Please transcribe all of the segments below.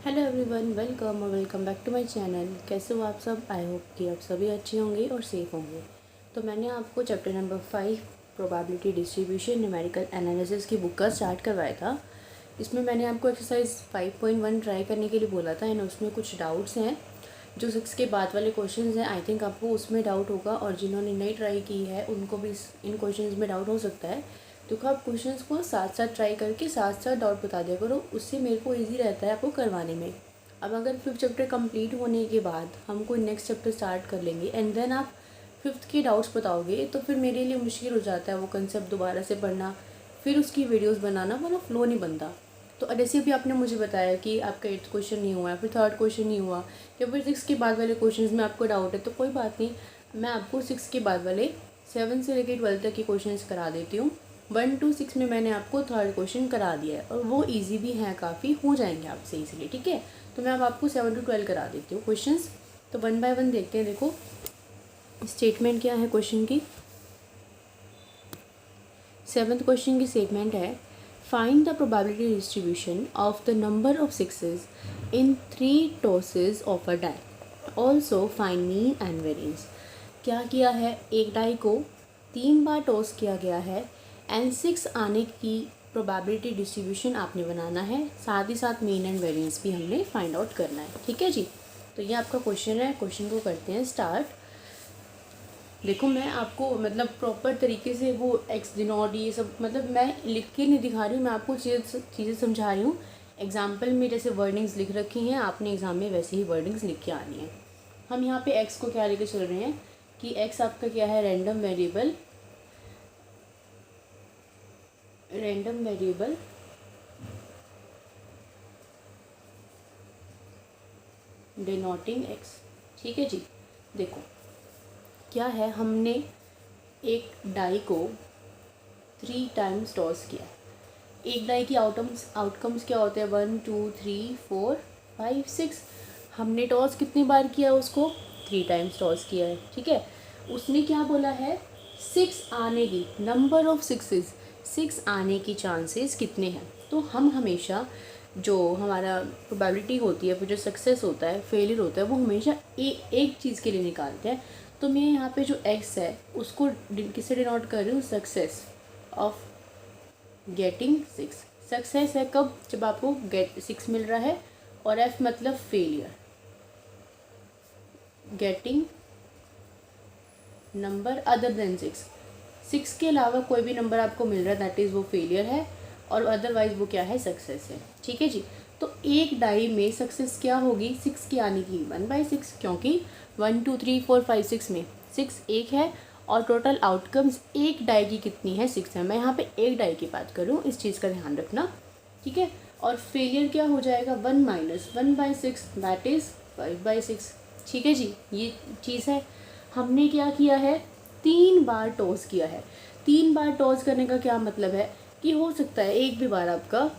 Hello everyone, welcome और welcome back to my channel. कैसे हो आप सब? आई होप कि आप सभी अच्छे होंगे और सेफ होंगे। तो मैंने आपको chapter number 5 probability distribution numerical analysis की बुक का स्टार्ट करवाया था। इसमें मैंने आपको एक्सरसाइज 5.1 ट्राई करने के लिए बोला था एंड उसमें कुछ डाउट्स हैं जो 6 के बाद वाले क्वेश्चंस हैं। आई थिंक आपको उसमें डाउट होगा और जिन्होंने नई ट्राई की है उनको भी इन क्वेश्चंस में डाउट हो सकता है। तो आप क्वेश्चंस को साथ साथ ट्राई करके साथ साथ डाउट बता दिया करो, उससे मेरे को इजी रहता है आपको करवाने में। अब अगर 5th चैप्टर कंप्लीट होने के बाद हम कोई नेक्स्ट चैप्टर स्टार्ट कर लेंगे एंड देन आप 5th के डाउट्स बताओगे तो फिर मेरे लिए मुश्किल हो जाता है वो कंसेप्ट दोबारा से पढ़ना, फिर उसकी वीडियोस बनाना, वाला फ्लो नहीं बनता। तो जैसे भी आपने मुझे बताया कि आपका 8th क्वेश्चन नहीं हुआ है, फिर 3rd क्वेश्चन नहीं हुआ, या फिर 6 के बाद वाले क्वेश्चन में आपको डाउट है, तो कोई बात नहीं, मैं आपको 6 के बाद वाले 7 से लेकर 12 तक के क्वेश्चन करा देती हूँ। 1 to 6 में मैंने आपको 3rd क्वेश्चन करा दिया है और वो इजी भी हैं, काफ़ी हो जाएंगे आपसे इजीली। ठीक है, तो मैं अब आपको 7 to 12 करा देती हूँ क्वेश्चंस। तो 1 बाय 1 देखते हैं। देखो स्टेटमेंट क्या है क्वेश्चन की। 7th क्वेश्चन की स्टेटमेंट है, find the probability distribution of the number of sixes in 3 tosses of a die, also find mean and variance. क्या किया है, एक डाई को 3 बार टॉस किया गया है एंड 6 आने की प्रोबेबिलिटी डिस्ट्रीब्यूशन आपने बनाना है, साथ ही साथ मीन एंड वेरिएंस भी हमने फाइंड आउट करना है। ठीक है जी, तो ये आपका क्वेश्चन है। क्वेश्चन को करते हैं स्टार्ट। देखो मैं आपको मतलब प्रॉपर तरीके से वो एक्स डिनोट ये सब मतलब मैं लिख के नहीं दिखा रही हूँ, मैं आपको चीज़ें समझा रही हूँ। एग्जाम्पल में जैसे वर्डिंग्स लिख रखी हैं, आपने एग्जाम में वैसे ही वर्डिंग्स लिख के आनी है। हम यहाँ पे एक्स को क्या लेके चल रहे हैं कि एक्स आपका क्या है, रैंडम वेरिएबल डिनोटिंग एक्स। ठीक है जी, देखो क्या है, हमने एक डाई को 3 टाइम्स टॉस किया। एक डाई की आउटकम्स क्या होते हैं, 1 2 3 4 5 6। हमने टॉस कितनी बार किया, उसको 3 टाइम्स टॉस किया है। ठीक है, उसने क्या बोला है, 6 आने की, नंबर ऑफ सिक्सेस, 6 आने की चांसेस कितने हैं। तो हम हमेशा जो हमारा प्रोबेबिलिटी होती है, फिर जो सक्सेस होता है, फेलियर होता है, वो हमेशा एक चीज़ के लिए निकालते हैं। तो मैं यहाँ पे जो एक्स है उसको किससे डिनोट कर रही हूँ, सक्सेस ऑफ गेटिंग 6। सक्सेस है कब, जब आपको गेट 6 मिल रहा है, और एफ मतलब failure, getting number other than 6। 6 के अलावा कोई भी नंबर आपको मिल रहा है दैट इज़ वो फेलियर है, और अदरवाइज वो क्या है, सक्सेस है। ठीक है जी, तो एक डाई में सक्सेस क्या होगी, 6 की आने की 1/6, क्योंकि 1 2 3 4 5 6 में 6 एक है और टोटल आउटकम्स एक डाई की कितनी है, 6 है। मैं यहाँ पे एक डाई की बात कर रही हूँ, इस चीज़ का ध्यान रखना। ठीक है, और फेलियर क्या हो जाएगा, 1 - 1/6 दैट इज़ 5/6। ठीक है जी, ये चीज़ है। हमने क्या किया है, 3 बार टॉस किया है। 3 बार टॉस करने का क्या मतलब है कि हो सकता है एक भी बार आपका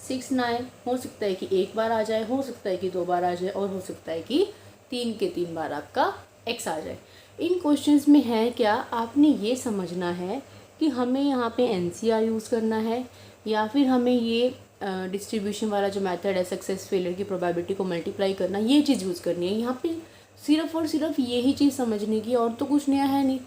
6 ना आए, हो सकता है कि एक बार आ जाए, हो सकता है कि 2 बार आ जाए, और हो सकता है कि 3 के 3 बार आपका एक्स आ जाए। इन क्वेश्चंस में है क्या, आपने ये समझना है कि हमें यहाँ पे एनसीआर यूज़ करना है या फिर हमें ये डिस्ट्रीब्यूशन वाला जो मेथड है, सक्सेस फेलियर की प्रोबेबिलिटी को मल्टीप्लाई करना, ये चीज़ यूज़ करनी है। यहाँ पे सिर्फ और सिर्फ यही चीज़ समझने की, और तो कुछ नया है नहीं।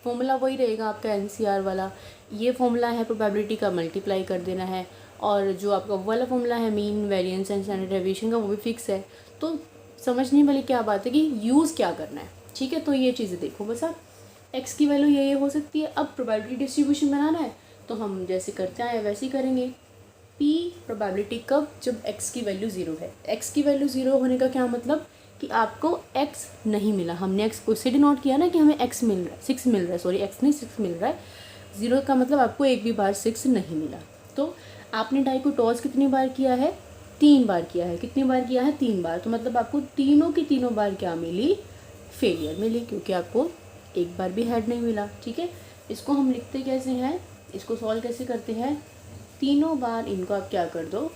फॉर्मूला वही रहेगा आपका एनसीआर वाला, ये फॉर्मूला है प्रोबेबिलिटी का, मल्टीप्लाई कर देना है, और जो आपका वाला फॉर्मूला है mean variance and standard deviation का, वो भी फिक्स है। तो समझने वाली क्या बात है कि यूज़ क्या करना है। ठीक है, तो ये चीज़ें देखो बस आप, एक्स की वैल्यू ये हो सकती है। अब प्रोबेबिलिटी डिस्ट्रीब्यूशन बनाना है तो हम जैसे करते हैं वैसे ही करेंगे। पी प्रोबेबिलिटी कब, जब एक्स की वैल्यू 0 है। एक्स की वैल्यू 0 होने का क्या मतलब कि आपको एक्स नहीं मिला। हमने एक्स को से डिनोट किया ना कि हमें एक्स मिल रहा है, 6 मिल रहा है, सॉरी एक्स नहीं 6 मिल रहा है। 0 का मतलब आपको एक भी बार 6 नहीं मिला। तो आपने डाई को टॉस कितनी बार किया है, 3 बार किया है। कितनी बार किया है, 3 बार। तो मतलब आपको तीनों की तीनों बार क्या मिली, फेलियर मिली, क्योंकि आपको एक बार भी हेड नहीं मिला। ठीक है, इसको हम लिखते कैसे हैं, इसको सॉल्व कैसे करते हैं, तीनों बार इनको आप क्या कर दो,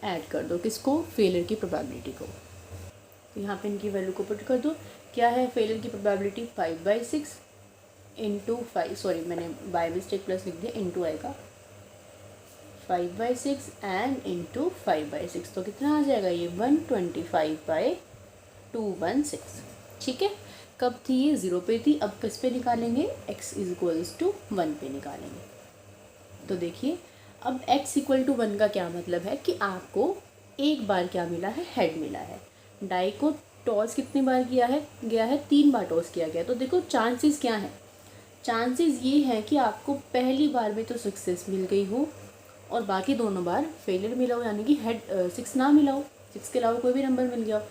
ऐड कर दो, किसको, फेलियर की प्रोबेबिलिटी को। तो यहाँ पे इनकी वैल्यू को पुट कर दो। क्या है फेलियर की प्रोबेबिलिटी, 5/6 इंटू 5, सॉरी मैंने बाय मिस्टेक प्लस लिख दिया, इंटू आएगा 5/6 एंड इंटू 5/6, तो कितना आ जाएगा ये 125/216। ठीक है, कब थी ये 0 पे थी, अब किस पे निकालेंगे, x = 1 पे निकालेंगे। तो देखिए अब x = 1 का क्या मतलब है कि आपको एक बार क्या मिला है, हेड मिला है। डाई को टॉस कितनी बार किया है, गया है 3 बार टॉस किया गया। तो देखो चांसेस क्या है, चांसेस ये है कि आपको पहली बार में तो सक्सेस मिल गई हो और बाकी दोनों बार फेलियर मिला हो, यानी कि हेड 6 ना मिला हो, 6 के अलावा कोई भी नंबर मिल गया हो।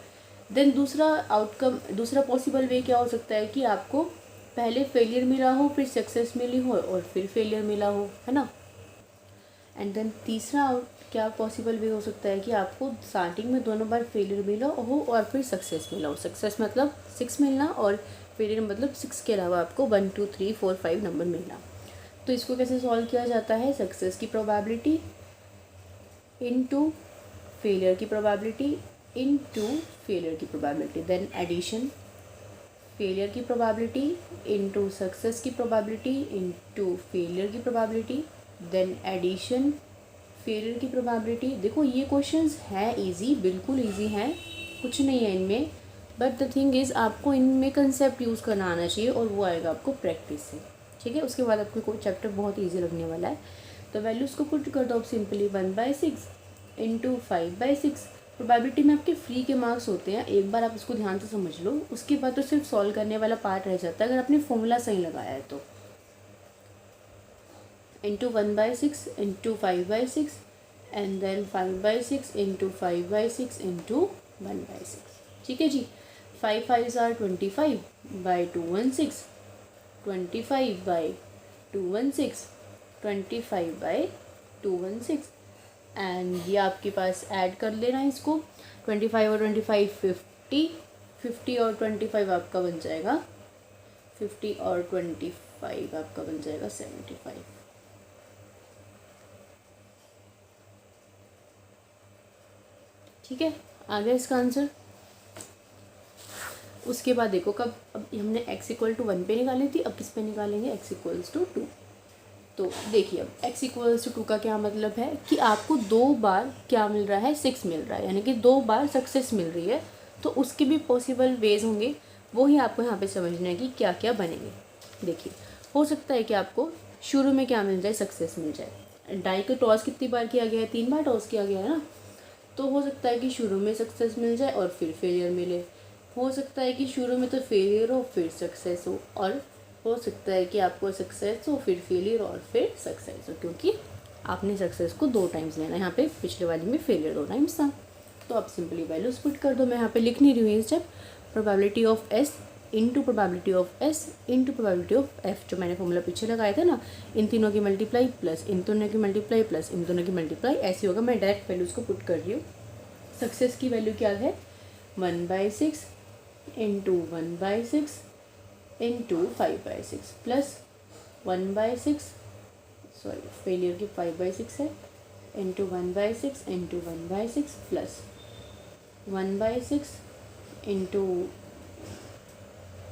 देन दूसरा आउटकम, दूसरा पॉसिबल वे क्या हो सकता है कि आपको पहले फेलियर मिला हो, फिर सक्सेस मिली हो और फिर फेलियर मिला हो, है ना। एंड देन तीसरा क्या पॉसिबल वे हो सकता है कि आपको स्टार्टिंग में दोनों बार फेलियर मिला हो और फिर सक्सेस मिला हो। सक्सेस मतलब 6 मिलना और फेलियर मतलब 6 के अलावा आपको 1 2 3 4 5 नंबर मिलना। तो इसको कैसे सॉल्व किया जाता है, सक्सेस की प्रोबेबिलिटी इनटू फेलियर की प्रोबेबिलिटी इनटू फेलियर की प्रोबेबिलिटी, देन एडिशन फेलियर की प्रोबेबिलिटी इनटू सक्सेस की प्रोबेबिलिटी इनटू फेलियर की प्रोबेबिलिटी, देन एडिशन फेलियर की प्रोबेबिलिटी। देखो ये क्वेश्चंस हैं इजी, बिल्कुल इजी हैं, कुछ नहीं है इनमें, बट द थिंग इज़ आपको इनमें कंसेप्ट यूज़ करना आना चाहिए और वो आएगा आपको प्रैक्टिस से। ठीक है, उसके बाद आपको कोई चैप्टर बहुत ईजी लगने वाला है। तो वैल्यूज़ को पुट कर दो सिंपली 1/6 इंटू 5/6। प्रोबेबिलिटी में आपके फ्री के मार्क्स होते हैं, एक बार आप इसको ध्यान से समझ लो, उसके बाद तो सिर्फ सॉल्व करने वाला पार्ट रह जाता है अगर आपने फॉर्मूला सही लगाया है तो। Into 1/6 into 5/6 and then 5/6 into 5/6 into 1/6। ठीक है जी, 5 5s are 25/216, 25/216, 25/216 एंड ये आपके पास ऐड कर लेना है इसको, 25 और 25 50, 50 और 25 आपका बन जाएगा 50 और 25 आपका बन जाएगा 75। ठीक है, आ गया इसका आंसर। उसके बाद देखो कब, अब हमने x = 1 पे निकाली थी, अब किस पे निकालेंगे, x = 2। तो देखिए अब x = 2 का क्या मतलब है कि आपको 2 बार क्या मिल रहा है, 6 मिल रहा है, यानी कि 2 बार सक्सेस मिल रही है। तो उसके भी पॉसिबल वेज होंगे, वो ही आपको यहाँ पे समझना है कि क्या क्या बनेंगे। देखिए हो सकता है कि आपको शुरू में क्या मिल जाए, सक्सेस मिल जाए। डाई को टॉस कितनी बार किया गया है, 3 बार टॉस किया गया है ना, तो हो सकता है कि शुरू में सक्सेस मिल जाए और फिर फेलियर मिले। हो सकता है कि शुरू में तो फेलियर हो फिर सक्सेस हो सकता है कि आपको सक्सेस हो फिर फेलियर और फिर सक्सेस हो, क्योंकि आपने सक्सेस को 2 टाइम्स लेना है, यहाँ पे पिछले वाली में फेलियर 2 टाइम्स था। तो आप सिंपली वैल्यूज पुट कर दो, मैं यहाँ पे लिख नहीं रही हूँ ये step. Probability of S into probability of S into probability of F, जो मैंने फॉर्मूला पीछे लगाया था ना, इन तीनों की मल्टीप्लाई प्लस इन दोनों की मल्टीप्लाई प्लस इन दोनों की मल्टीप्लाई, ऐसे होगा। मैं डायरेक्ट वैल्यूज़ को पुट कर रही हूँ। सक्सेस की वैल्यू क्या है, 1/6 into 1/6 into 5/6 plus 1/6, sorry failure की 5/6 है, इंटू 1/6 इंटू 1/6 प्लस 1/6 इंटू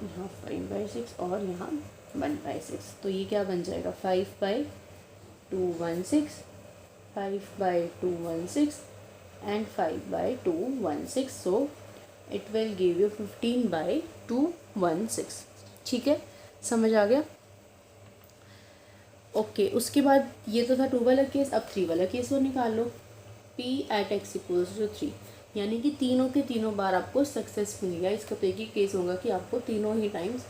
यहाँ 5/6 और यहाँ 1/6। तो ये क्या बन जाएगा, 5/216, 5/216 and 5/216। So it will give you 15/216। ठीक है, समझ आ गया। ओके, उसके बाद ये तो था 2 वाला केस, अब 3 वाला केस वो निकाल लो। P at x = 3, यानी कि तीनों के तीनों बार आपको सक्सेस मिल गया। इसका तो एक ही केस होगा कि आपको तीनों ही टाइम्स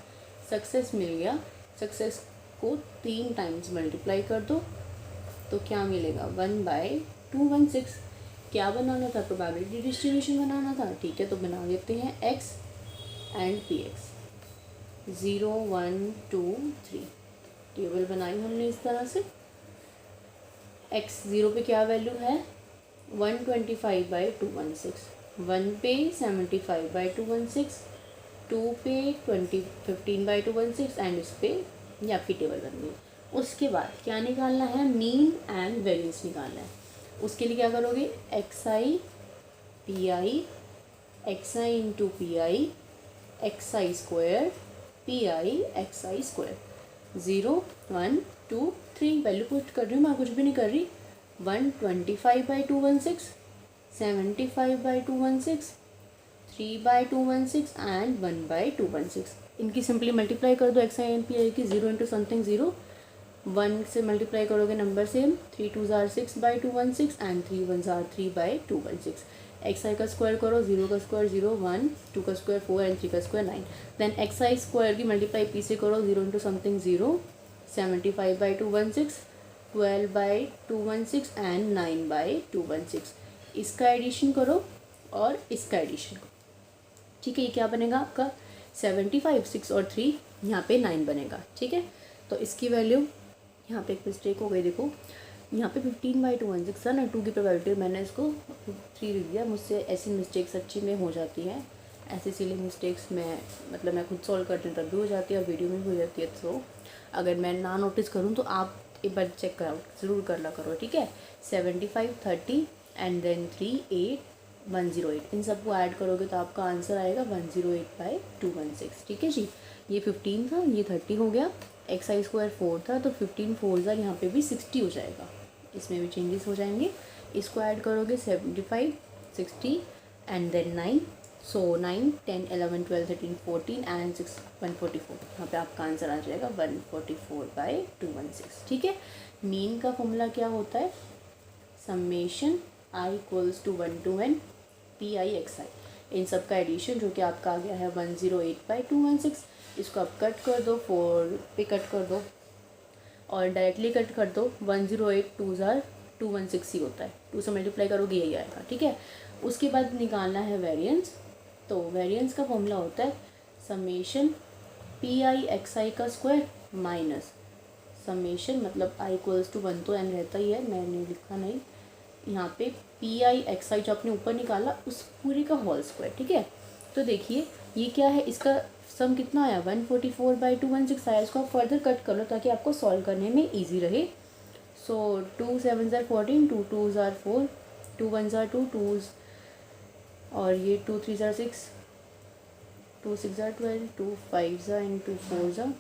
सक्सेस मिल गया। सक्सेस को 3 टाइम्स मल्टीप्लाई कर दो तो क्या मिलेगा, 1/216। क्या बनाना था, प्रोबेबिलिटी डिस्ट्रीब्यूशन बनाना था। ठीक है, तो बना देते हैं x एंड px, 0 1 2 3 टेबल बनाई हमने इस तरह से। x 0 पे क्या वैल्यू है, 125/216, 1 पे 75/216, 2 पे 15/216 एंड इस पे ये आपकी टेबल बन गई। उसके बाद क्या निकालना है, मीन एंड वेरिएंस निकालना है। उसके लिए क्या करोगे, xi इंटू पी आई xi square PI xi square, 0 1 2 3 value put कर रही हूँ मैं, कुछ भी नहीं कर रही। 125/216, 75/216, 3/216 एंड 1/216। इनकी सिंपली मल्टीप्लाई कर दो XI एंड PI की, 0 इंटू समथिंग 0, 1 से मल्टीप्लाई करोगे नंबर सेम, 3 2 ज़ार 6/216 एंड 3 1 ज़ार 3/216। XI का स्क्वायर करो, 0 का स्क्वायर 0 1, 2 का स्क्वायर 4 एंड 3 का स्क्वायर 9। देन XI स्क्वायर की मल्टीप्लाई P से करो, 0 इंटू समथिंग 0, 75/216, 12/216 एंड 9/216। इसका एडिशन करो और इसका एडिशन करो, ठीक है। ये क्या बनेगा आपका 75, 6 और 3, यहाँ पे 9 बनेगा, ठीक है। तो इसकी वैल्यू, यहाँ पे एक मिस्टेक हो गई, देखो यहाँ पे 15/216 था ना, 2 की प्रोबेबिलिटी, मैंने इसको 3 लिख दिया। मुझसे ऐसी मिस्टेक सच्ची में हो जाती है, ऐसी सिली मिस्टेक्स मैं खुद सॉल्व करती हूँ तब भी हो जाती है और वीडियो में भी हो जाती है। तो अगर मैं ना नोटिस करूँ तो आप एक बार चेक कराओ, ज़रूर कर ला करो, ठीक है। 75, 30 एंड देन 3 8 108, इन सबको ऐड करोगे तो आपका आंसर आएगा 108/216, ठीक है जी। ये 15 था, ये 30 हो गया, XI स्क्वायर 4 था, तो 15 4 ज़ार यहाँ पे भी 60 हो जाएगा, इसमें भी चेंजेस हो जाएंगे। इसको ऐड करोगे 75, 60 एंड देन 9, सो 9 10 11 12 13 14 एंड 6 144, यहाँ पे आपका आंसर आ जाएगा 144/216, ठीक है। मीन का फॉर्मूला क्या होता है, summation I equals to 1 to n PI XI, इन सब का एडिशन जो कि आपका आ गया है 108/216। इसको आप कट कर दो, 4 पे कट कर दो और डायरेक्टली कट कर दो, 108 2 ज़ार 216 ही होता है, 2 से मल्टीप्लाई करोगे यही आएगा, ठीक है। उसके बाद निकालना है वेरिएंस, तो वेरिएंस का फॉर्मूला होता है समेशन PI XI का स्क्वायर माइनस समेशन, मतलब I इक्वल्स टू 1 तो n रहता ही है, मैंने लिखा नहीं यहाँ पे, PI XI जो आपने ऊपर निकाला उस पूरे का होल स्क्वायर, ठीक है। तो देखिए ये क्या है, इसका सम कितना आया 144/216 आया। इसको आप फर्दर कट कर लो ताकि आपको सॉल्व करने में इजी रहे। सो 2 7 ज़ार 14, 2 2 ज़ार 4, 2 1 ज़ार 2 2 और ये 2 3 ज़ार 6, 2 6 ज़ार 12, 2 5 ज़ार एंड 2 4 ज़ार,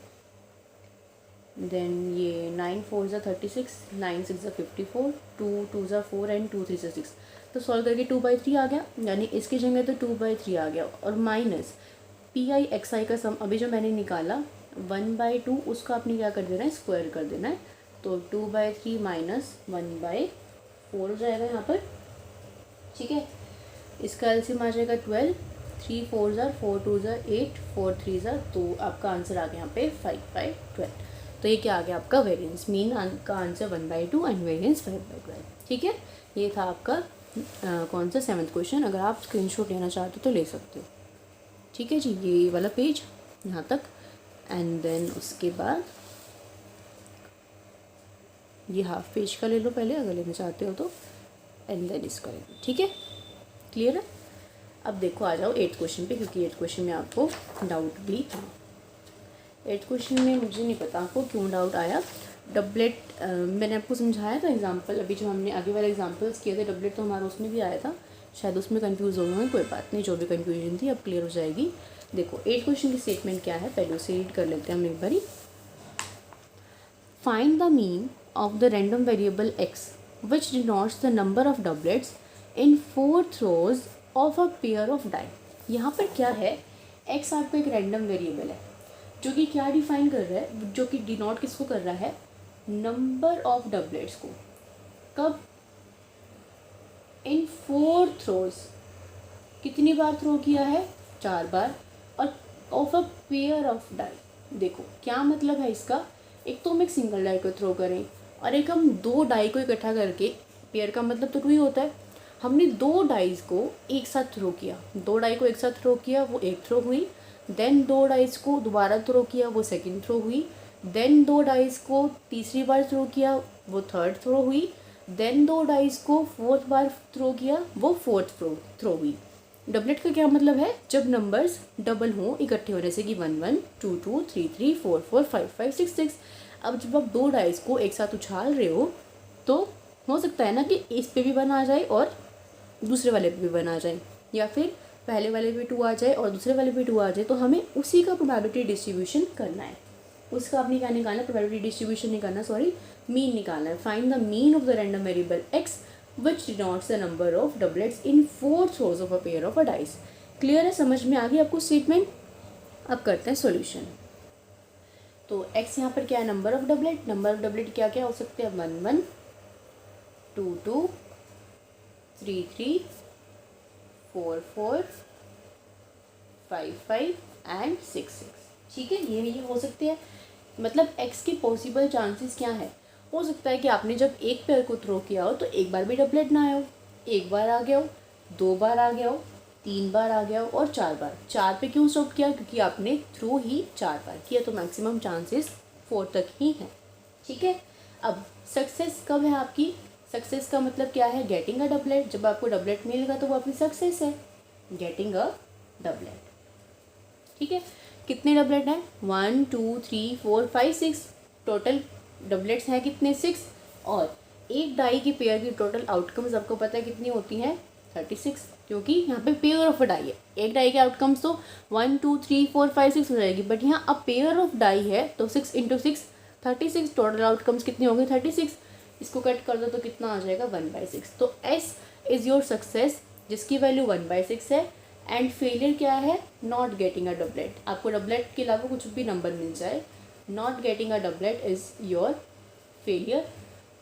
देन ये 9 4 ज़ार 36, 9 6 ज़ार 54, 2 2 ज़ार 4 एंड 2 3 ज़ार 6। तो सॉल्व करके 2/3 आ गया, यानी इसकी जगह तो 2/3 आ गया, और माइनस PI XI का सम अभी जो मैंने निकाला 1/2, उसका आपने क्या कर देना है, स्क्वायर कर देना है। तो 2/3 माइनस 1/4 हो जाएगा यहाँ पर, ठीक है। इसका एलसीएम आ जाएगा 12, 3 4 ज़ार 4 2 ज़ार 8, 4 3 ज़ार, तो आपका आंसर आ गया यहाँ पे 5/12। तो ये क्या आ गया आपका वेरिएंस, मीन का आंसर 1/2 एंड वेरिएंस 5/12, ठीक है। ये था आपका कौन सा 7th क्वेश्चन। अगर आप स्क्रीनशॉट लेना चाहते हो तो ले सकते हो, ठीक है जी। ये वाला पेज यहाँ तक, एंड देन उसके बाद ये हाफ पेज का ले लो पहले अगर लेना चाहते हो तो, एंड देन इसका ले लो, ठीक है। क्लियर है। अब देखो आ जाओ 8th क्वेश्चन पे, क्योंकि 8th क्वेश्चन में आपको डाउट भी था। 8th क्वेश्चन में मुझे नहीं पता आपको क्यों डाउट आया। डबलेट मैंने आपको समझाया था एग्जांपल, अभी जो हमने आगे वाले एग्जांपल्स किए थे, डबलेट तो हमारा उसमें भी आया था, शायद उसमें कंफ्यूज हो गए, कोई बात नहीं, जो भी कंफ्यूजन थी अब क्लियर हो जाएगी। देखो 8th क्वेश्चन की स्टेटमेंट क्या है, पहले उसे रीड कर लेते हैं हम एक बारी। Find the mean of the random variable x which denotes the number of doublets in 4 throws of a pair of die. यहाँ पर क्या है, x आपका एक रैंडम वेरिएबल है जो कि क्या डिफाइन कर रहा है, जो कि डिनोट किसको कर रहा है, नंबर ऑफ डबलेट्स को। कब, इन 4 थ्रोज, कितनी बार थ्रो किया है, 4 बार, और of a pair of die. देखो क्या मतलब है इसका, एक तो हम एक सिंगल डाई को थ्रो करें और एक हम 2 डाई को इकट्ठा करके, पेयर का मतलब तो 2 ही होता है, हमने 2 डाइज को एक साथ थ्रो किया, 2 डाई को एक साथ थ्रो किया, वो एक थ्रो हुई, देन 2 डाइज को दोबारा थ्रो किया, वो सेकंड थ्रो हुई, देन 2 डाइज को तीसरी बार थ्रो किया, वो थर्ड थ्रो हुई, देन 2 डाइज को 4th बार थ्रो किया, वो 4th थ्रो हुई। डबलेट का क्या मतलब है, जब नंबर्स डबल हों इकट्ठे होने से, कि 1 1 2 2 3 3 4 4 5 5 6 6। अब जब आप 2 डाइस को एक साथ उछाल रहे हो तो हो सकता है ना कि इस पे भी 1 आ जाए और दूसरे वाले पे भी 1 आ जाए, या फिर पहले वाले पे 2 आ जाए और दूसरे वाले पे 2 आ जाए, तो हमें उसी का प्रोबेबिलिटी डिस्ट्रीब्यूशन करना है। उसका आपने क्या निकालना है, प्रोबेबिलिटी डिस्ट्रीब्यूशन निकालना, सॉरी मीन निकालना है। Find the mean of the random variable x which denotes the number of doublets in 4 throws of a pair of a dice. Clear है, समझ में आ गई आपको स्टेटमेंट। अब करते हैं सॉल्यूशन। तो x यहाँ पर क्या है, number of doublet. Number of doublet क्या क्या हो सकते हैं, 1 1 2 2 3 3 4 4 5 5 एंड 6 6। ठीक है, ये हो सकते हैं। मतलब x के पॉसिबल चांसेस क्या है, हो सकता है कि आपने जब एक पेयर को थ्रो किया हो तो एक बार भी डबलेट ना आया हो, एक बार आ गया हो, 2 बार आ गया हो, 3 बार आ गया हो और 4 बार। 4 पे क्यों स्टॉप किया, क्योंकि आपने थ्रू ही 4 बार किया, तो मैक्सिमम चांसेस 4 तक ही हैं। ठीक है, अब सक्सेस कब है आपकी, सक्सेस का मतलब क्या है, गेटिंग अ डबलेट। जब आपको डबलेट मिलेगा तो वो आपकी सक्सेस है, गेटिंग अ डबलेट। ठीक है, कितने डबलेट हैं, 1 2 3 4 5 6, टोटल डबलेट्स हैं कितने, 6। और एक डाई की पेयर की टोटल आउटकम्स आपको पता है कितनी होती हैं, 36, क्योंकि यहाँ पे पेयर ऑफ अ डाई है। एक डाई के आउटकम्स तो 1 2 3 4 5 6 हो जाएगी, बट यहाँ अब पेयर ऑफ डाई है तो 6 × 6 36, टोटल आउटकम्स कितनी होंगे, 36। इसको कट कर दो तो कितना आ जाएगा, 1/6। तो एस इज़ योर सक्सेस जिसकी वैल्यू 1/6 है। एंड फेलियर क्या है, नॉट गेटिंग अ डबलेट। आपको डबलेट के अलावा कुछ भी नंबर मिल जाए, not getting a doublet is your failure.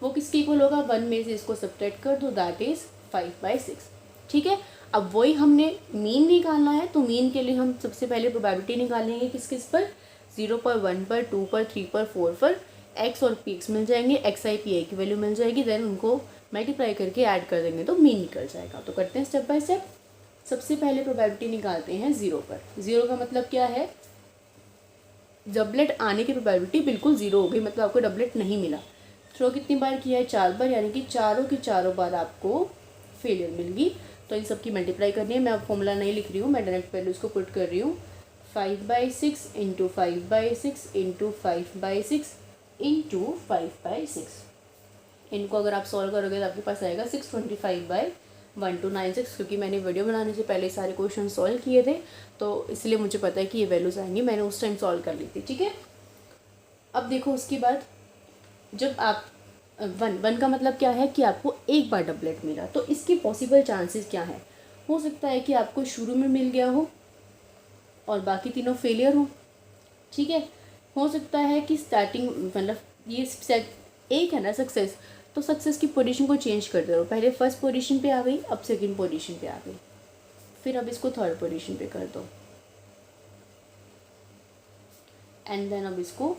वो किसके इक्वल होगा, 1 में से इसको सब्ट्रैक्ट कर दो, दैट इज़ 5/6। ठीक है, अब वही हमने मीन निकालना है, तो मीन के लिए हम सबसे पहले प्रोबेबिलिटी निकालेंगे किस किस पर, 0 पर, 1 पर, 2 पर, 3 पर, 4 पर। एक्स और पी एक्स मिल जाएंगे, एक्स आई पी आई की वैल्यू मिल जाएगी, देन उनको मल्टीप्लाई करके ऐड कर देंगे तो मीन निकल जाएगा। तो करते हैं स्टेप बाय स्टेप। सबसे पहले प्रोबेबिलिटी निकालते हैं 0 पर। 0 का मतलब क्या है, डबलेट आने की प्रोबेबिलिटी बिल्कुल 0 हो गई, मतलब आपको डबलेट नहीं मिला। थ्रो कितनी बार किया है, 4 बार, यानी कि चारों की चारों बार आपको फेलियर मिल गई। तो इन सब की मल्टीप्लाई करनी है, मैं अब फॉर्मूला नहीं लिख रही हूँ, मैं डायरेक्ट वैल्यूज़ को पुट कर रही हूँ। 5/6 × 5/6 × 5/6 × 5/6। इनको अगर आप सॉल्व करोगे तो आपके पास आएगा 625/1296, क्योंकि मैंने वीडियो बनाने से पहले सारे क्वेश्चन सॉल्व किए थे, तो इसलिए मुझे पता है कि ये वैल्यूज़ आएंगी, मैंने उस टाइम सॉल्व कर ली थी। ठीक है, अब देखो उसके बाद जब आप 1 का मतलब क्या है कि आपको एक बार डबलेट मिला, तो इसकी पॉसिबल चांसेस क्या है, हो सकता है कि आपको शुरू में मिल गया हो और बाकी तीनों फेलियर हो। ठीक है, हो सकता है कि स्टार्टिंग मतलब ये एक है ना सक्सेस, तो सक्सेस की पोजीशन को चेंज कर दो, पहले फर्स्ट पोजीशन पे आ गई, अब सेकंड पोजीशन पे आ गई, फिर अब इसको थर्ड पोजीशन पे कर दो, एंड देन अब इसको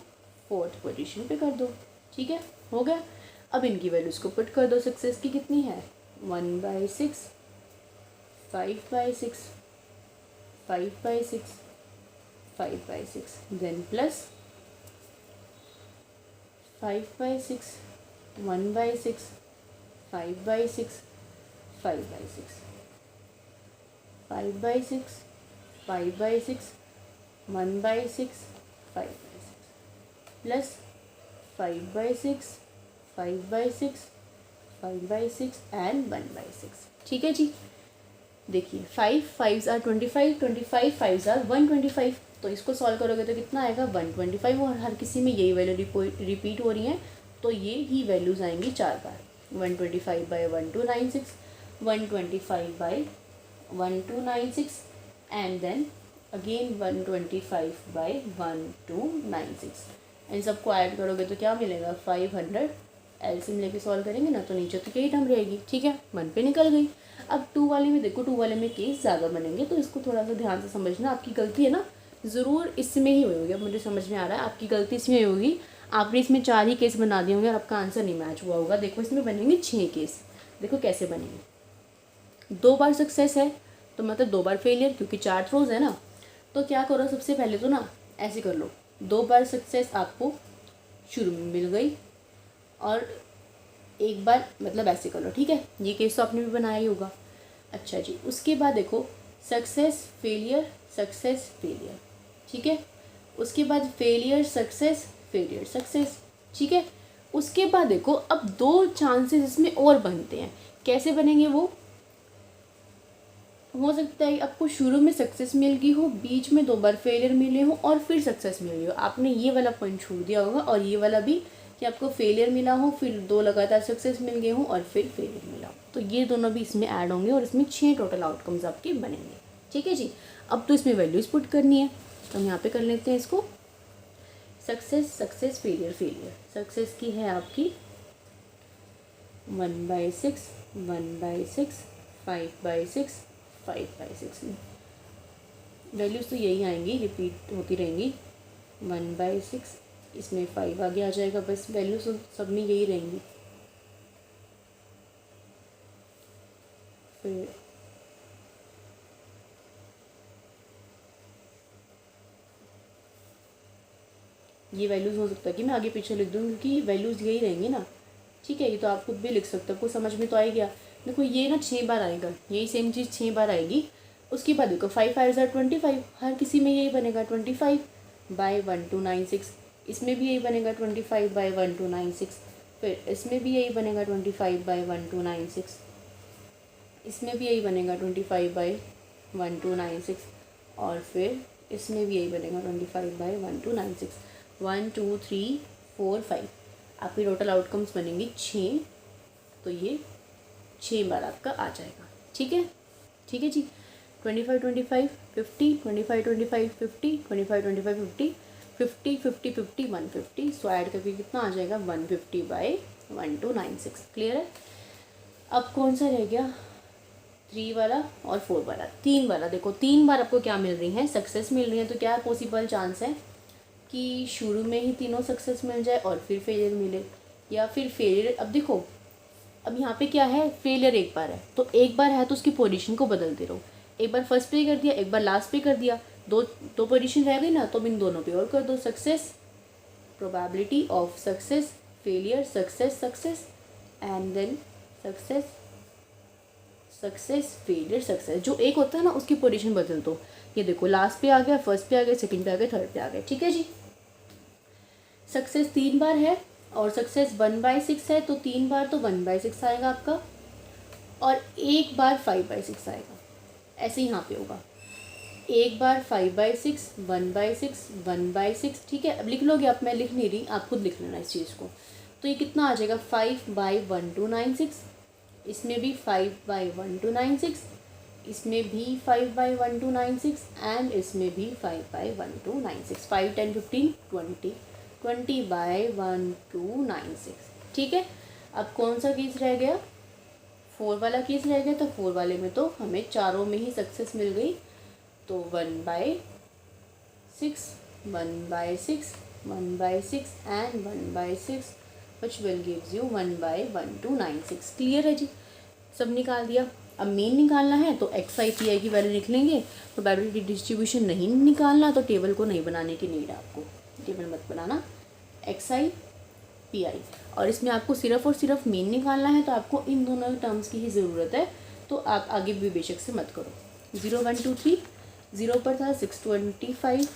फोर्थ पोजीशन पे कर दो। ठीक है, हो गया। अब इनकी वैल्यूज़ को पुट कर दो, सक्सेस की कितनी है, 1/6, 5/6, 5/6, 5/6, देन प्लस 5/6, 1/6, 5/6, 5/6, 5/6, 5/6, 1/6, 5/6, प्लस 5/6, 5/6, 5/6 एंड 1/6। ठीक है जी, देखिए 5 5s are 25, 25 5s are 125, तो इसको सॉल्व करोगे तो कितना आएगा, 125। और हर किसी में यही वैल्यू रिपीट हो रही हैं, तो ये ही वैल्यूज़ आएंगी 4 बार, 125/1296, 125/1296 एंड देन अगेन 125/1296। इन सबको ऐड करोगे तो क्या मिलेगा, 500। एलसीएम लेके सॉल्व करेंगे ना तो नीचे तो यही टर्म रहेगी। ठीक है, 1 पे निकल गई। अब 2 वाले में देखो, 2 वाले में केस ज़्यादा बनेंगे, तो इसको थोड़ा सा ध्यान से समझना। आपकी गलती है ना, ज़रूर इसमें ही हुई होगी, अब मुझे समझ में आ रहा है आपकी गलती इसमें ही होगी। आपने इसमें 4 ही केस बना दिए होंगे और आपका आंसर नहीं मैच हुआ होगा। देखो इसमें बनेंगे 6 केस, देखो कैसे बनेंगे। 2 बार सक्सेस है तो मतलब 2 बार फेलियर, क्योंकि 4 थ्रोज है ना। तो क्या करो, सबसे पहले तो ना ऐसे कर लो, 2 बार सक्सेस आपको शुरू में मिल गई और एक बार मतलब ऐसे कर लो। ठीक है, ये केस तो आपने भी बनाया ही होगा। अच्छा जी, उसके बाद देखो सक्सेस फेलियर, सक्सेस फेलियर। ठीक है, उसके बाद फेलियर सक्सेस, फेलियर सक्सेस। ठीक है, उसके बाद देखो अब 2 चांसेस इसमें और बनते हैं। कैसे बनेंगे वो, हो सकता है आपको शुरू में सक्सेस मिल गई हो, बीच में 2 बार फेलियर मिले हो और फिर सक्सेस मिल गई हो। आपने ये वाला पॉइंट छोड़ दिया होगा, और ये वाला भी कि आपको फेलियर मिला हो, फिर 2 लगातार सक्सेस मिल गए हो और फिर फेलियर मिला हो। तो ये दोनों भी इसमें ऐड होंगे और इसमें 6 टोटल आउटकम्स आपके बनेंगे। ठीक है जी। अब तो इसमें वैल्यूज़ पुट करनी है, तो हम यहाँ पे कर लेते हैं इसको। Success, success, failure, failure. Success की है आपकी 1/6, 1/6, 5/6, 5/6 में वैल्यूज़ तो यही आएंगी, रिपीट होती रहेंगी। 1/6, इसमें 5 आगे आ जाएगा, बस वैल्यूज़ तो सब में यही रहेंगी। फिर ये वैल्यूज़ हो सकता है कि मैं आगे पीछे लिख दूँ, क्योंकि वैल्यूज़ यही रहेंगी ना। ठीक है, ये तो आप खुद भी लिख सकते हो, आपको समझ में तो आ ही गया। देखो ये ना 6 बार आएगा, यही सेम चीज़ 6 बार आएगी। उसके बाद देखो 5 5 25, हर किसी में यही बनेगा 25/1296। इसमें भी यही बनेगा 25/1296। फिर इसमें भी यही बनेगा 25/1296। इसमें भी यही बनेगा 25/1296। और फिर इसमें भी यही बनेगा 25/1296। 1 2 3 4 5 आपकी टोटल आउटकम्स बनेंगी 6। तो ये 6 बार आपका आ जाएगा। ठीक है, ठीक है जी। 25 25 50, 25 25 50, 25 25 50, 50 50 50 150। सो ऐड करके कितना आ जाएगा 150/1296। क्लियर है। अब कौन सा रह गया, 3 वाला और 4 वाला। 3 वाला देखो, 3 बार आपको क्या मिल रही है, सक्सेस मिल रही है। तो क्या पॉसिबल चांस है कि शुरू में ही तीनों सक्सेस मिल जाए और फिर फेलियर मिले, या फिर फेलियर। अब देखो, अब यहाँ पे क्या है, फेलियर एक बार है, तो एक बार है तो उसकी पोजीशन को बदलते रहो। एक बार फर्स्ट पे कर दिया, एक बार लास्ट पे कर दिया, दो पोजीशन रह गई ना, तो इन दोनों पे और कर दो। Success, probability of success, failure, success, success, and then success, success, failure, success. जो एक होता है ना उसकी पोजीशन बदल दो। ये देखो लास्ट पे आ गया, फर्स्ट पे आ गया, सेकंड पे आ गया, थर्ड पे आ गया। ठीक है जी। सक्सेस 3 बार है और सक्सेस 1/6 है, तो 3 बार तो 1/6 आएगा आपका, और एक बार 5/6 आएगा। ऐसे यहाँ पे होगा, एक बार 5/6, 1/6, 1/6। ठीक है, अब लिख लोगे आप, मैं लिख नहीं रही, आप खुद लिख लेना इस चीज़ को। तो ये कितना आ जाएगा 5/1296। इसमें भी 5/1296, इसमें भी 5/1296, एंड इसमें भी 5/1296। 5 10 15 20, 20/1296। ठीक है। अब कौन सा केस रह गया, 4 वाला केस रह गया। तो 4 वाले में तो हमें चारों में ही सक्सेस मिल गई। तो 1/6, 1/6, 1/6 and 1/6, which will gives you 1/1296। Clear है जी, सब निकाल दिया। अब मीन निकालना है तो XI PI की वैल्यू लिख लेंगे। प्रोबेबिलिटी डिस्ट्रीब्यूशन नहीं निकालना तो टेबल को नहीं बनाने की नीड है आपको, टेबल मत बनाना। XI PI, और इसमें आपको सिर्फ और सिर्फ मीन निकालना है, तो आपको इन दोनों टर्म्स की ही ज़रूरत है। तो आप आगे भी बेशक से मत करो। 0 1 2 3, 0 पर था 625,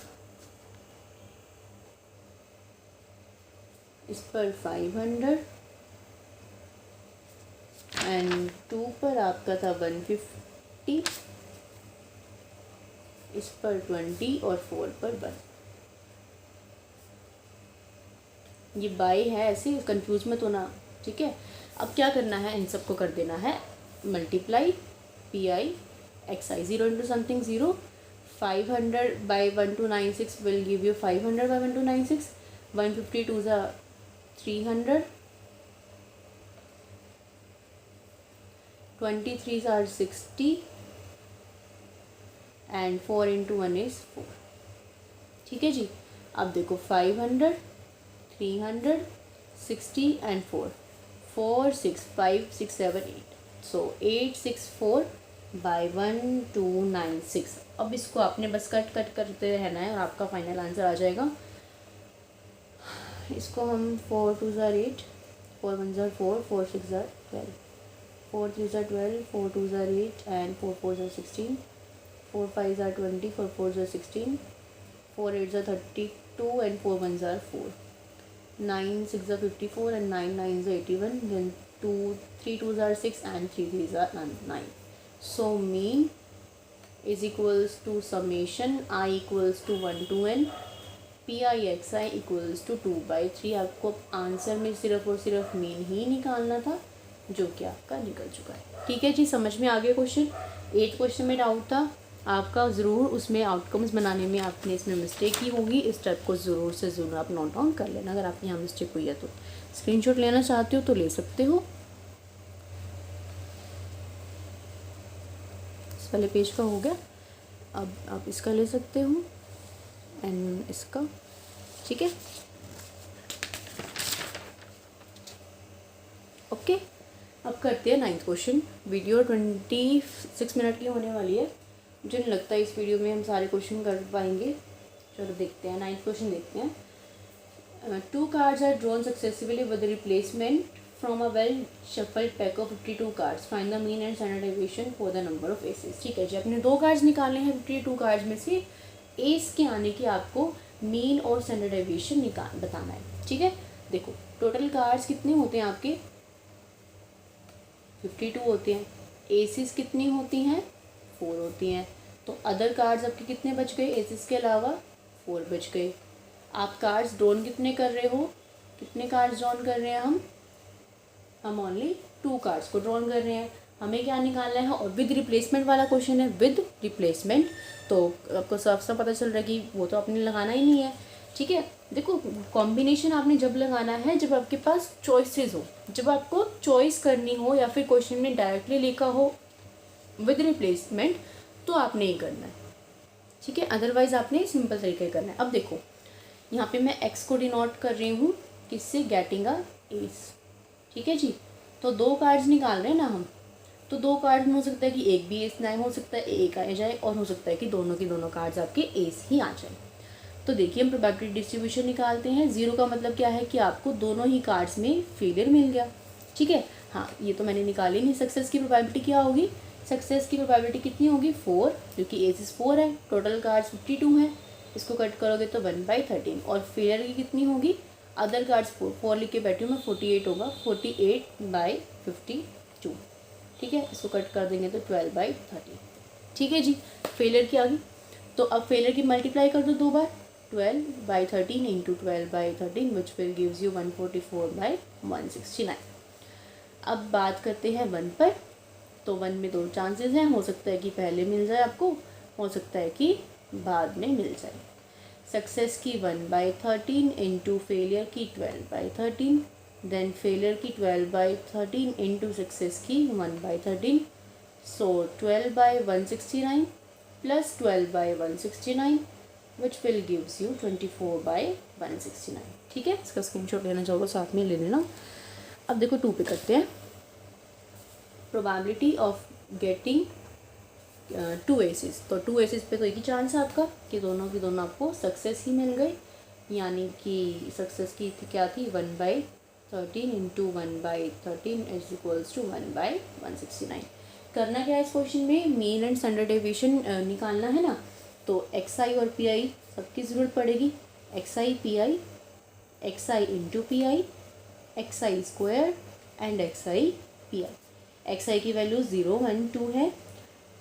इस पर 500, एंड 2 पर आपका था 150, इस पर 20 और 4 पर 1। ये बाई है, ऐसे कंफ्यूज मत होना। ठीक है, अब क्या करना है, इन सबको कर देना है multiply PI XI। 0 into something 0, 500/1296 will give you 500/1296, 152 ज़ा 300, 23 are 60, एंड 4 इंटू 1 इज़ 4। ठीक है जी। अब देखो 500, 300, 60 एंड 4, 4 6 5 6 7 8, सो 864/1296। अब इसको आपने बस कट कट करते रहना है और आपका फाइनल आंसर आ जाएगा। इसको हम 4 2 ज़ा 8, 4 1 ज़ा 4, 4 6 ज़ा 12, 4 3 ज़ा 12, 4 2 ज़ा 8, एंड 4 4 ज़ा 16, 4 5 ज़ा 20, 4 4 ज़ा 16, 4 8 ज़ा 32, एंड 4 1 ज़ा 4, 9 6 ज़ा 54, एंड 9 9 ज़ा 81, then 2 3 2 ज़ा 6, एंड 3 3 ज़ा 9। So mean is equals to summation I equals to 1 to n P I X I equals to 2/3। आपको आंसर में सिर्फ और सिर्फ मीन ही निकालना था, जो कि आपका निकल चुका है। ठीक है जी, समझ में आ गया क्वेश्चन। 8th क्वेश्चन में डाउट था आपका, ज़रूर उसमें आउटकम्स बनाने में आपने इसमें मिस्टेक की होगी। इस टाइप को ज़रूर से ज़रूर आप नोट डाउन कर लेना। अगर आपके यहाँ मिस्टेक हुई है तो स्क्रीनशॉट लेना चाहते हो तो ले सकते हो। इस वाले पेज का हो गया, अब आप इसका ले सकते हो एंड इसका। ठीक है, ओके। अब करते हैं 9th क्वेश्चन। वीडियो 26 मिनट की होने वाली है। मुझे नहीं लगता इस वीडियो में हम सारे क्वेश्चन कर पाएंगे। चलो देखते हैं, 9th क्वेश्चन देखते हैं। 2 cards are drawn successively with the replacement from a well shuffled pack of 52 cards. Find the mean and standard deviation for the number of aces। ठीक है जी, अपने 2 कार्ड्स निकालने हैं 52 कार्ड्स में से एस के आने की आपको मीन और स्टैंडर्ड डेविएशन बताना है। ठीक है, देखो टोटल कार्ड्स कितने होते हैं आपके 52 होते हैं। एसेस कितनी होती हैं 4 होती हैं। तो अदर कार्ड्स आपके कितने बच गए, एसेस के अलावा 4 बच गए। आप कार्ड्स ड्रॉन कितने कर रहे हो, कितने कार्ड्स ड्रॉन कर रहे हैं हम ओनली 2 कार्ड्स को ड्रॉन कर रहे हैं। हमें क्या निकालना है, और विद रिप्लेसमेंट वाला क्वेश्चन है, विद रिप्लेसमेंट। तो आपको साफ साफ पता चल रहा है कि वो तो आपने लगाना ही नहीं है। ठीक है, देखो कॉम्बिनेशन आपने जब लगाना है जब आपके पास चॉइसेस हो, जब आपको चॉइस करनी हो या फिर क्वेश्चन में डायरेक्टली लिखा हो विद रिप्लेसमेंट, तो आपने ही करना है। ठीक है, अदरवाइज आपने सिंपल तरीके करना है। अब देखो यहाँ पे मैं एक्स को डिनोट कर रही हूँ किससे, गेटिंग अ एस। ठीक है जी, तो 2 कार्ड्स निकाल रहे हैं ना हम, तो 2 कार्ड में हो सकता है कि एक भी एस ना हो सकता है एक आ जाए, और हो सकता है कि दोनों की दोनों कार्ड्स आपके एस ही आ जाए। तो देखिए हम प्रोबेबिलिटी डिस्ट्रीब्यूशन निकालते हैं। 0 का मतलब क्या है कि आपको दोनों ही कार्ड्स में फेलियर मिल गया। ठीक है, हाँ ये तो मैंने निकाली नहीं। सक्सेस की प्रोबेबिलिटी क्या होगी, सक्सेस की प्रोबेबिलिटी कितनी होगी 4, क्योंकि एस 4 है, टोटल कार्ड्स 52 है, इसको कट करोगे तो 1/13। और फेलियर की कितनी होगी, अदर कार्ड्स 4 लिख के बैठी हूँ मैं, 48 होगा, 48/52। ठीक है, इसको कट कर देंगे तो 12/13। ठीक है जी, फेलियर की आ गई। तो अब फेलियर की मल्टीप्लाई कर दो 2 बार, 12/13 into 12/13 which will gives you 144/169। अब बात करते हैं 1 पर। तो 1 में 2 चांसेस हैं, हो सकता है कि पहले मिल जाए आपको, हो सकता है कि बाद में मिल जाए। सक्सेस की 1/13 इंटू फेलियर की 12/13, देन फेलियर की 12/13 इंटू सक्सेस की 1/13। सो 12/169 plus 12/169 which will gives you 24/169। ठीक है, इसका स्क्रीनशॉट लेना चाहोगे साथ में ले लेना। अब देखो 2 पे करते हैं। Probability of getting 2 aces. तो 2 एसेस पे तो एक ही चांस है आपका कि दोनों की दोनों आपको सक्सेस ही मिल गई, यानी कि सक्सेस की क्या थी 1/13 इंटू 1/13 इज इक्वल्स टू 1/169। करना क्या है इस क्वेश्चन में, मीन एंड स्टैंडर्ड डेविएशन निकालना है ना। तो एक्स आई और पी आई सबकी ज़रूरत पड़ेगी। X I P I, X I into P I, X I square and X I P I. X I की वैल्यू 0, 1, 2 है।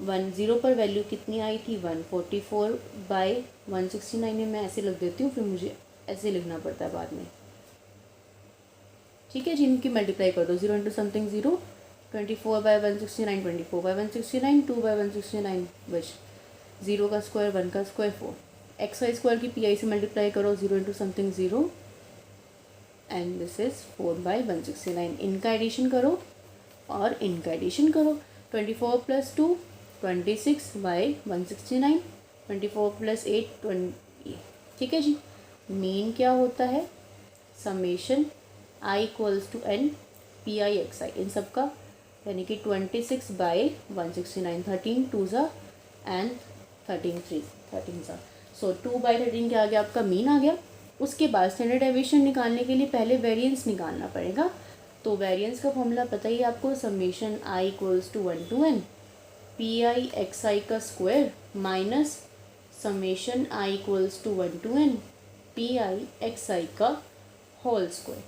10 पर वैल्यू कितनी आई थी 144/169 में मैं ऐसे लिख देती हूँ, फिर मुझे ऐसे लिखना पड़ता है बाद में। ठीक है जी, इनकी मल्टीप्लाई कर दो, 0 इंटू समथिंग 0, 24/169, 24/169, 2/169 विच 0 का स्क्वायर 1 का स्क्वायर 4। एक्स वाई स्क्वायर की पी आई से मल्टीप्लाई करो, 0 into something 0 and this is 4/169। इनका एडिशन करो और इनका एडिशन करो, 24 + 2 26/169, 24 + 8 20। ठीक है जी, मीन क्या होता है, summation I equals to n P I X I, इन सब का, यानी कि 26/169, 13 2 एंड 13 3 13 सा। सो 2/13 क्या आ गया आपका मीन आ गया। उसके बाद स्टैंडर्ड डेविएशन निकालने के लिए पहले वेरिएंस निकालना पड़ेगा। तो वेरिएंस का फॉर्मूला पता ही आपको, summation I equals to 1 to n P I X I का square minus summation I equals to 1 to n P I X I का होल स्क्वायर।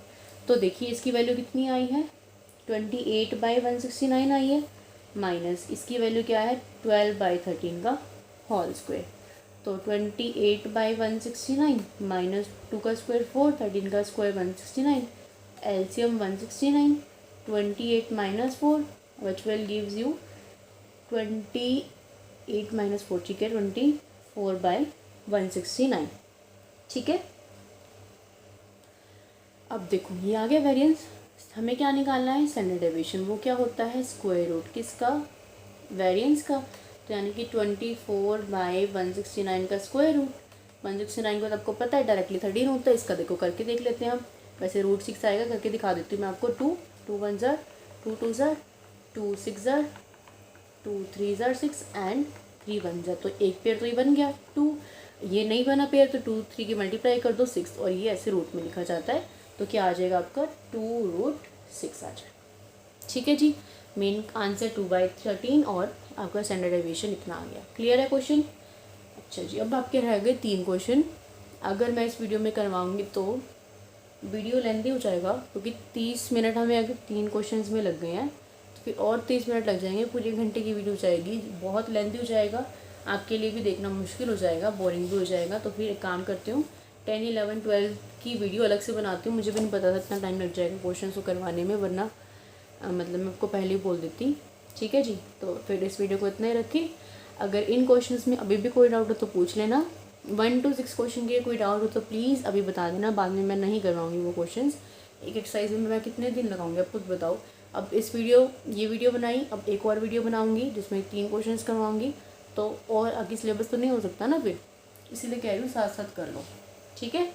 तो देखिए इसकी वैल्यू कितनी आई है, 28/169 आई है, माइनस इसकी वैल्यू क्या है 12/13 का होल स्क्वायर, तो 28/169 माइनस 2 का स्क्वायर 4, 13 का square 169, LCM 169, 28 minus 4 which will gives you 28 minus 4, ठीक है 24/169, ठीक है। अब देखो ये आ गया वेरिएंस, हमें क्या निकालना है स्टैंडर्ड डेविएशन, वो क्या होता है स्क्वायर रूट किसका, वेरिएंस का, तो यानी कि 24/169 का स्क्वायर रूट, 169 को तो आपको पता है डायरेक्टली 13 होता है, इसका देखो करके देख लेते हैं हम, वैसे रूट 6 आएगा, करके दिखा देती हूँ मैं आपको। 2 2 1 ज़र 2 2 ज़र 2 6 ज़र 2 3 ज़र 6 एंड 3 1 ज़र, तो एक पेयर तो ये बन गया 2, ये नहीं बना पेयर तो 2 3 की मल्टीप्लाई कर दो 6, और ये ऐसे रूट में लिखा जाता है, तो क्या आ जाएगा आपका 2√6 आ जाएगा, ठीक है जी। मेन आंसर 2/13 और आपका स्टैंडर्ड डेविएशन इतना आ गया। क्लियर है क्वेश्चन। अच्छा जी, अब आपके रह गए 3 क्वेश्चन। अगर मैं इस वीडियो में करवाऊंगी तो वीडियो लेंथी हो जाएगा, क्योंकि 30 मिनट हमें अगर 3 क्वेश्चन में लग गए हैं तो फिर और 30 मिनट लग जाएंगे, पूरे घंटे की वीडियो जाएगी, बहुत लेंथी हो जाएगा, आपके लिए भी देखना मुश्किल हो जाएगा, बोरिंग भी हो जाएगा। तो फिर एक काम करती हूँ 10 11 12 की वीडियो अलग से बनाती हूँ, मुझे भी नहीं पता था इतना टाइम लग जाएगा क्वेश्चन को करवाने में, वरना मतलब मैं आपको पहले ही बोल देती, ठीक है जी। तो फिर इस वीडियो को इतना ही रखिए। अगर इन क्वेश्चंस में अभी भी कोई डाउट हो तो पूछ लेना, 1 to 6 क्वेश्चन के कोई डाउट हो तो प्लीज़ अभी बता देना, बाद में मैं नहीं करवाऊँगी वो क्वेश्चंस, एक एक्सरसाइज में मैं कितने दिन लगाऊंगी आप खुद बताओ। अब ये वीडियो बनाई, अब एक और वीडियो बनाऊँगी जिसमें 3 क्वेश्चन करवाऊँगी, तो और आगे सिलेबस तो नहीं हो सकता ना फिर, इसीलिए कह रही हूँ साथ साथ कर लो, ठीक है।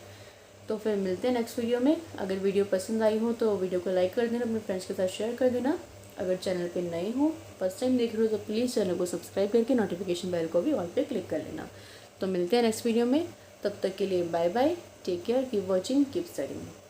तो फिर मिलते हैं नेक्स्ट वीडियो में। अगर वीडियो पसंद आई हो तो वीडियो को लाइक कर देना, अपने फ्रेंड्स के साथ शेयर कर देना। अगर चैनल पे नए हो, फर्स्ट टाइम देख रहे हो, तो प्लीज़ चैनल को सब्सक्राइब करके नोटिफिकेशन बेल को भी ऑल पे क्लिक कर लेना। तो मिलते हैं नेक्स्ट वीडियो में, तब तक के लिए bye bye, take care, keep watching, keep studying.